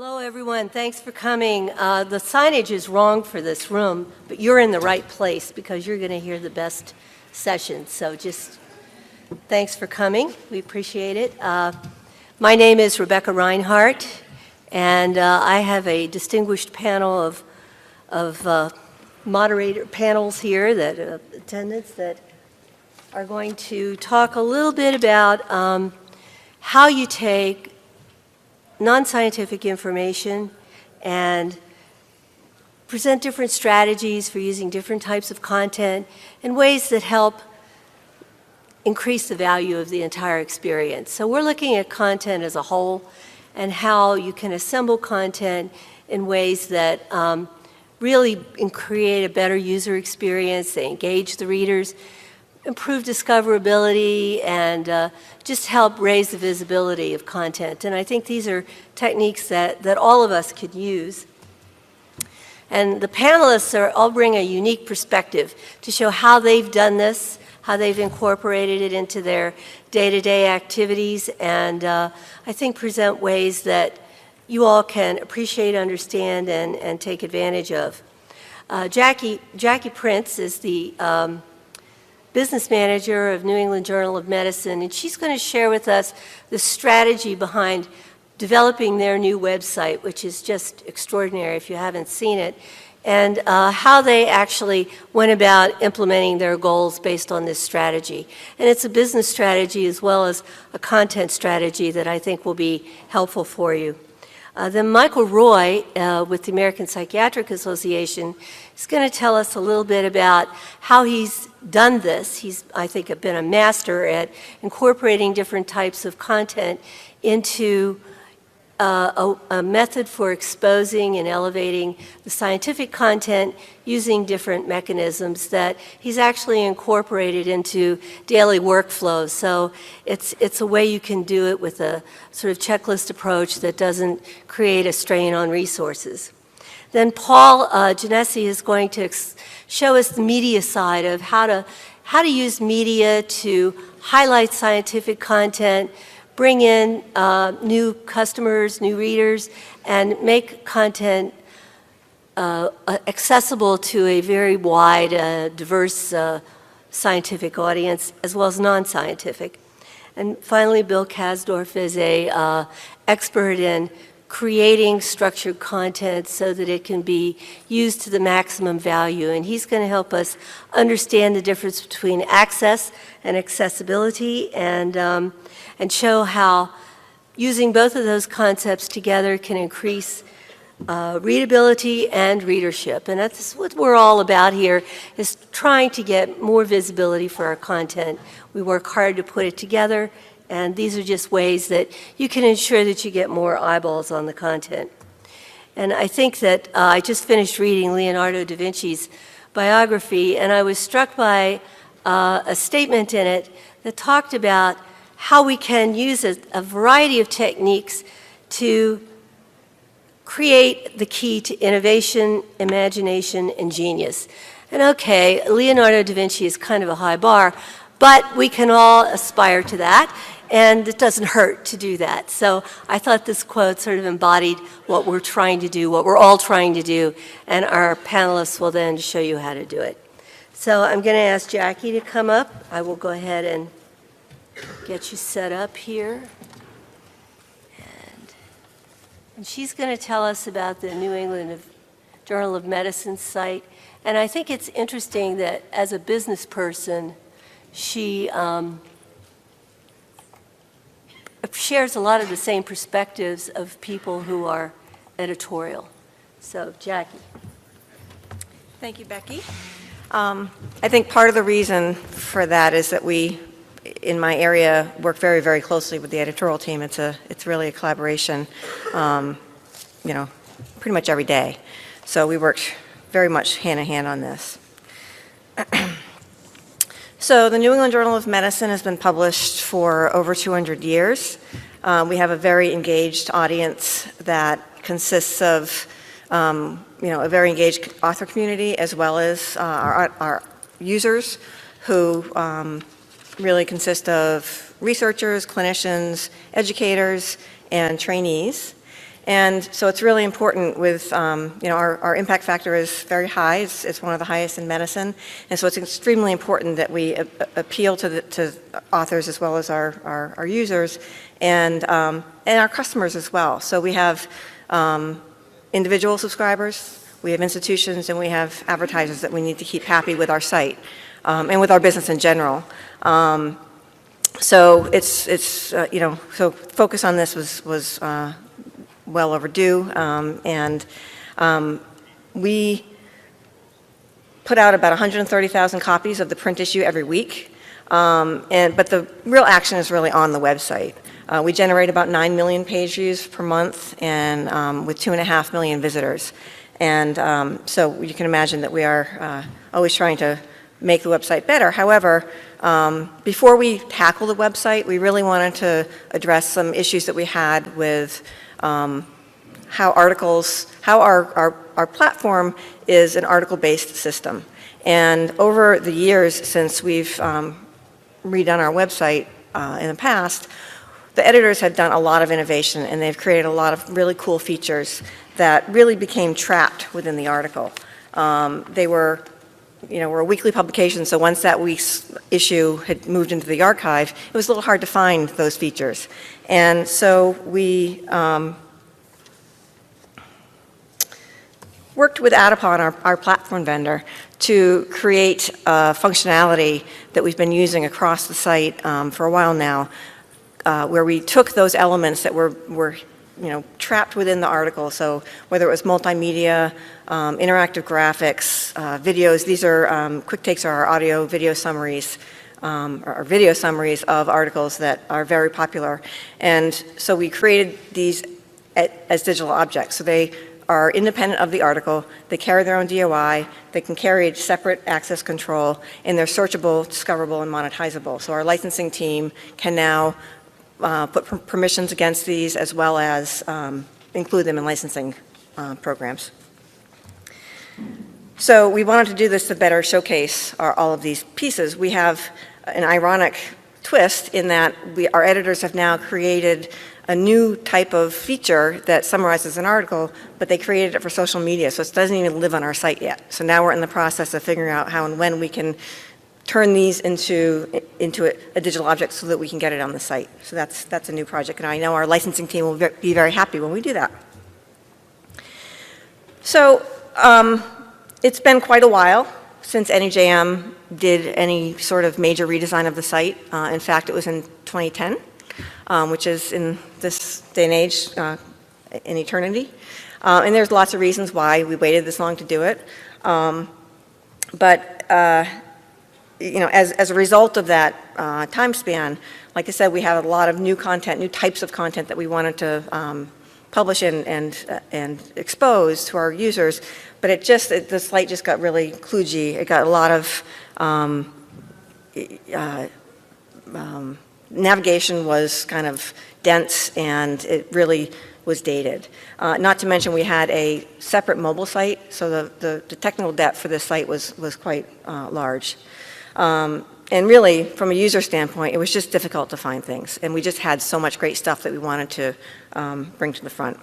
Hello, everyone. Thanks for coming. The signage is wrong for this room, but you're in the right place because you're going to hear the best sessions. So just thanks for coming. We appreciate it. My name is Rebecca Reinhardt, and I have a distinguished panel of moderator panels here, that attendants that are going to talk a little bit about how you take non-scientific information and present different strategies for using different types of content in ways that help increase the value of the entire experience. So we're looking at content as a whole and how you can assemble content in ways that really create a better user experience. They engage the readers, improve discoverability, and just help raise the visibility of content. And I think these are techniques that all of us could use. And the panelists all bring a unique perspective to show how they've done this, how they've incorporated it into their day-to-day activities, and I think present ways that you all can appreciate, understand, and take advantage of. Jackie Prince is the business manager of New England Journal of Medicine, and she's going to share with us the strategy behind developing their new website, which is just extraordinary if you haven't seen it, and how they actually went about implementing their goals based on this strategy. And it's a business strategy as well as a content strategy that I think will be helpful for you. Then Michael Roy with the American Psychiatric Association is going to tell us a little bit about how he's done this. He's, I think, been a master at incorporating different types of content into a method for exposing and elevating the scientific content using different mechanisms that he's actually incorporated into daily workflows. So it's a way you can do it with a sort of checklist approach that doesn't create a strain on resources. Then Paul Genesi is going to show us the media side of how to use media to highlight scientific content, bring in new customers, new readers, and make content accessible to a very wide, diverse scientific audience, as well as non-scientific. And finally, Bill Kasdorf is an expert in creating structured content so that it can be used to the maximum value. And he's going to help us understand the difference between access and accessibility, and show how using both of those concepts together can increase readability and readership. And that's what we're all about here, is trying to get more visibility for our content. We work hard to put it together, and these are just ways that you can ensure that you get more eyeballs on the content. And I think that I just finished reading Leonardo da Vinci's biography, and I was struck by a statement in it that talked about how we can use a variety of techniques to create the key to innovation, imagination, and genius. And okay, Leonardo da Vinci is kind of a high bar, but we can all aspire to that, and it doesn't hurt to do that. So I thought this quote sort of embodied what we're trying to do, what we're all trying to do, and our panelists will then show you how to do it. So I'm going to ask Jackie to come up. I will go ahead and get you set up here. And she's going to tell us about the New England Journal of Medicine site. And I think it's interesting that as a business person, she shares a lot of the same perspectives of people who are editorial. So, Jackie. Thank you, Becky. I think part of the reason for that is that we, in my area, work very, very closely with the editorial team. It's really a collaboration, pretty much every day. So we worked very much hand in hand on this. So the New England Journal of Medicine has been published for over 200 years. We have a very engaged audience that consists of a very engaged author community, as well as our users, who really consist of researchers, clinicians, educators, and trainees. And so it's really important with, our impact factor is very high. It's one of the highest in medicine. And so it's extremely important that we appeal to authors as well as our users and our customers as well. So we have individual subscribers, we have institutions, and we have advertisers that we need to keep happy with our site and with our business in general. So so focus on this was well overdue, and we put out about 130,000 copies of the print issue every week, but the real action is really on the website. We generate about 9 million page views per month, and with 2.5 million visitors. And so you can imagine that we are always trying to make the website better. However, before we tackle the website, we really wanted to address some issues that we had with how our platform is an article-based system. And over the years since we've redone our website in the past, the editors have done a lot of innovation, and they've created a lot of really cool features that really became trapped within the article. They were, we're a weekly publication, so once that week's issue had moved into the archive, it was a little hard to find those features. And so we worked with Adapon, our platform vendor, to create functionality that we've been using across the site for a while now, where we took those elements that were trapped within the article. So whether it was multimedia, interactive graphics, videos, these are quick takes are our audio video summaries, or video summaries of articles that are very popular. And so we created these as digital objects. So they are independent of the article, they carry their own DOI, they can carry separate access control, and they're searchable, discoverable, and monetizable. So our licensing team can now put permissions against these as well as include them in licensing programs. So we wanted to do this to better showcase all of these pieces. We have an ironic twist in that our editors have now created a new type of feature that summarizes an article, but they created it for social media, so it doesn't even live on our site yet. So now we're in the process of figuring out how and when we can turn these into a digital object so that we can get it on the site. So that's a new project, and I know our licensing team will be very happy when we do that. So it's been quite a while since NEJM did any sort of major redesign of the site. In fact, it was in 2010, which is in this day and age, in eternity. And there's lots of reasons why we waited this long to do it. As a result of that time span, like I said, we have a lot of new content, new types of content that we wanted to publish and expose to our users, but the site just got really kludgy. It got a lot of navigation was kind of dense, and it really was dated. Not to mention we had a separate mobile site, so the technical debt for this site was quite large. And really, from a user standpoint, it was just difficult to find things, and we just had so much great stuff that we wanted to bring to the front.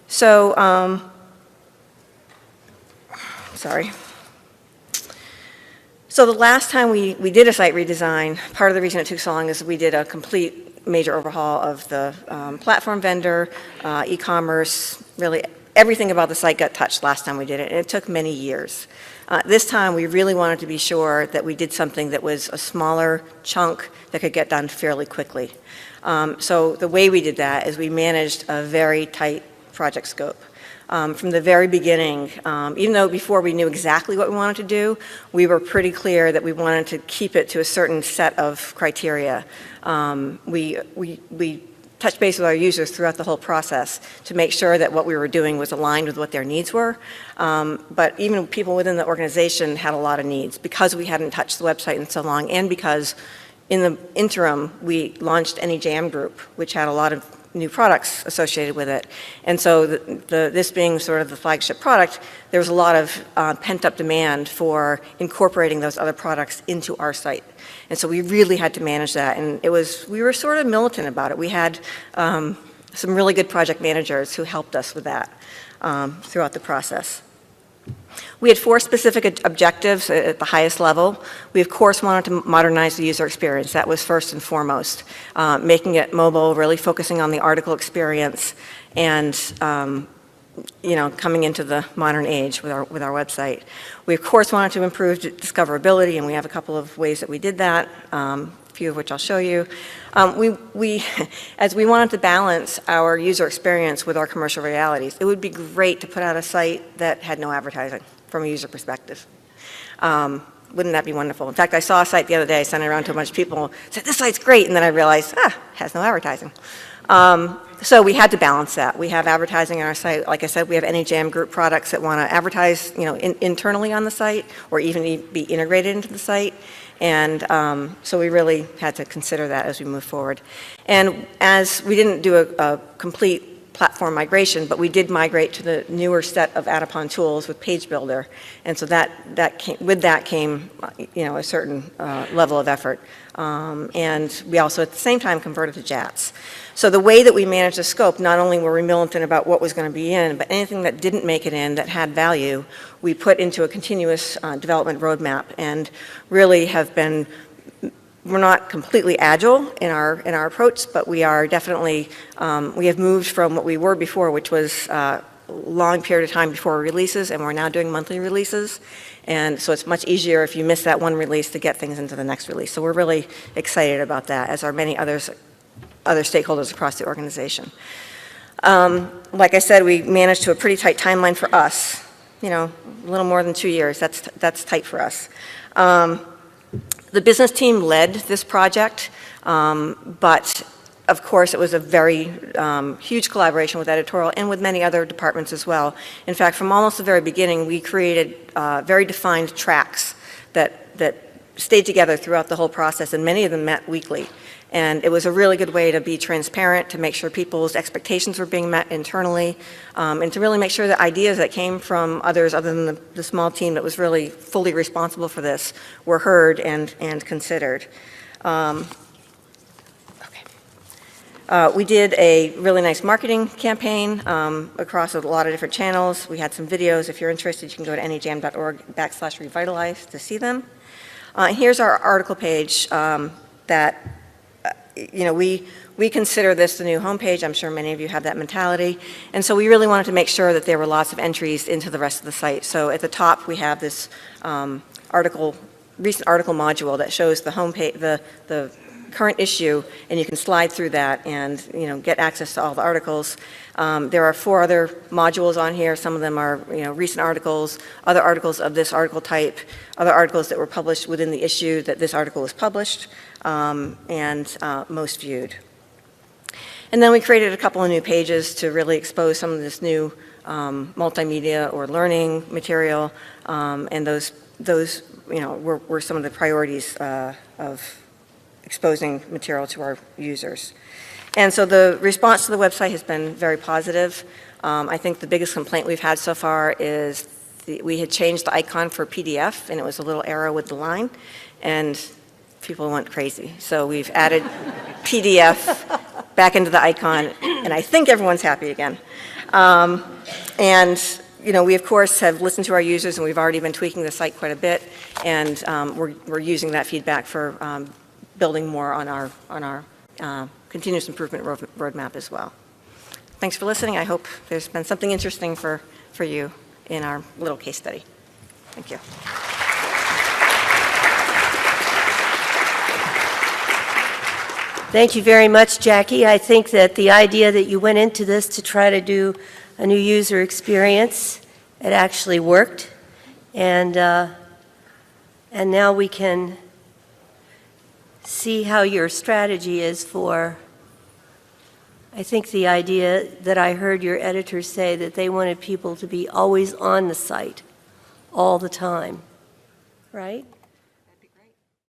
So, sorry. So the last time we did a site redesign, part of the reason it took so long is we did a complete major overhaul of the platform vendor, e-commerce, really everything about the site got touched last time we did it, and it took many years. This time we really wanted to be sure that we did something that was a smaller chunk that could get done fairly quickly. So the way we did that is we managed a very tight project scope. From the very beginning, even though before we knew exactly what we wanted to do, we were pretty clear that we wanted to keep it to a certain set of criteria. We touched base with our users throughout the whole process to make sure that what we were doing was aligned with what their needs were. But even people within the organization had a lot of needs because we hadn't touched the website in so long, and because in the interim we launched NEJM Group, which had a lot of new products associated with it. And so this being sort of the flagship product, there was a lot of pent-up demand for incorporating those other products into our site. And so we really had to manage that, and we were sort of militant about it. We had some really good project managers who helped us with that throughout the process. We had 4 specific objectives at the highest level. We, of course, wanted to modernize the user experience. That was first and foremost. Making it mobile, really focusing on the article experience, and coming into the modern age with our website. We, of course, wanted to improve discoverability, and we have a couple of ways that we did that, a few of which I'll show you. As we wanted to balance our user experience with our commercial realities, it would be great to put out a site that had no advertising from a user perspective. Wouldn't that be wonderful? In fact, I saw a site the other day, I sent it around to a bunch of people, said, this site's great, and then I realized, it has no advertising. So we had to balance that. We have advertising on our site. Like I said, we have NEJM group products that want to advertise, internally on the site, or even be integrated into the site. And so we really had to consider that as we move forward. And as we didn't do a complete platform migration, but we did migrate to the newer set of add-upon tools with Page Builder. And so with that came, a certain level of effort. And we also at the same time converted to JATS. So the way that we managed the scope, not only were we militant about what was going to be in, but anything that didn't make it in that had value, we put into a continuous development roadmap, and really have been, we're not completely agile in our approach, but we are definitely, we have moved from what we were before, which was a long period of time before releases, and we're now doing monthly releases. And so it's much easier if you miss that one release to get things into the next release. So we're really excited about that, as are many other stakeholders across the organization. Like I said, we managed to a pretty tight timeline for us, a little more than 2 years. That's tight for us. The business team led this project, but of course it was a very huge collaboration with editorial and with many other departments as well. In fact, from almost the very beginning, we created very defined tracks that stayed together throughout the whole process, and many of them met weekly. And it was a really good way to be transparent, to make sure people's expectations were being met internally, and to really make sure that ideas that came from others other than the small team that was really fully responsible for this were heard and considered. We did a really nice marketing campaign across a lot of different channels. We had some videos. If you're interested, you can go to nejm.org/revitalize to see them. Here's our article page that we consider this the new homepage. I'm sure many of you have that mentality. And so we really wanted to make sure that there were lots of entries into the rest of the site. So at the top, we have this recent article module that shows the homepage, the current issue, and you can slide through that and get access to all the articles. There are 4 other modules on here. Some of them are recent articles, other articles of this article type, other articles that were published within the issue that this article was published, and most viewed. And then we created a couple of new pages to really expose some of this new multimedia or learning material, and those were some of the priorities of exposing material to our users. And so the response to the website has been very positive. I think the biggest complaint we've had so far is we had changed the icon for PDF, and it was a little arrow with the line, and people went crazy. So we've added PDF back into the icon, and I think everyone's happy again. We of course have listened to our users, and we've already been tweaking the site quite a bit, and we're using that feedback for building more on our continuous improvement roadmap as well. Thanks for listening. I hope there's been something interesting for you in our little case study. Thank you. Thank you very much, Jackie. I think that the idea that you went into this to try to do a new user experience, it actually worked. And now we can see how your strategy is for, I think the idea that I heard your editor say that they wanted people to be always on the site all the time, right?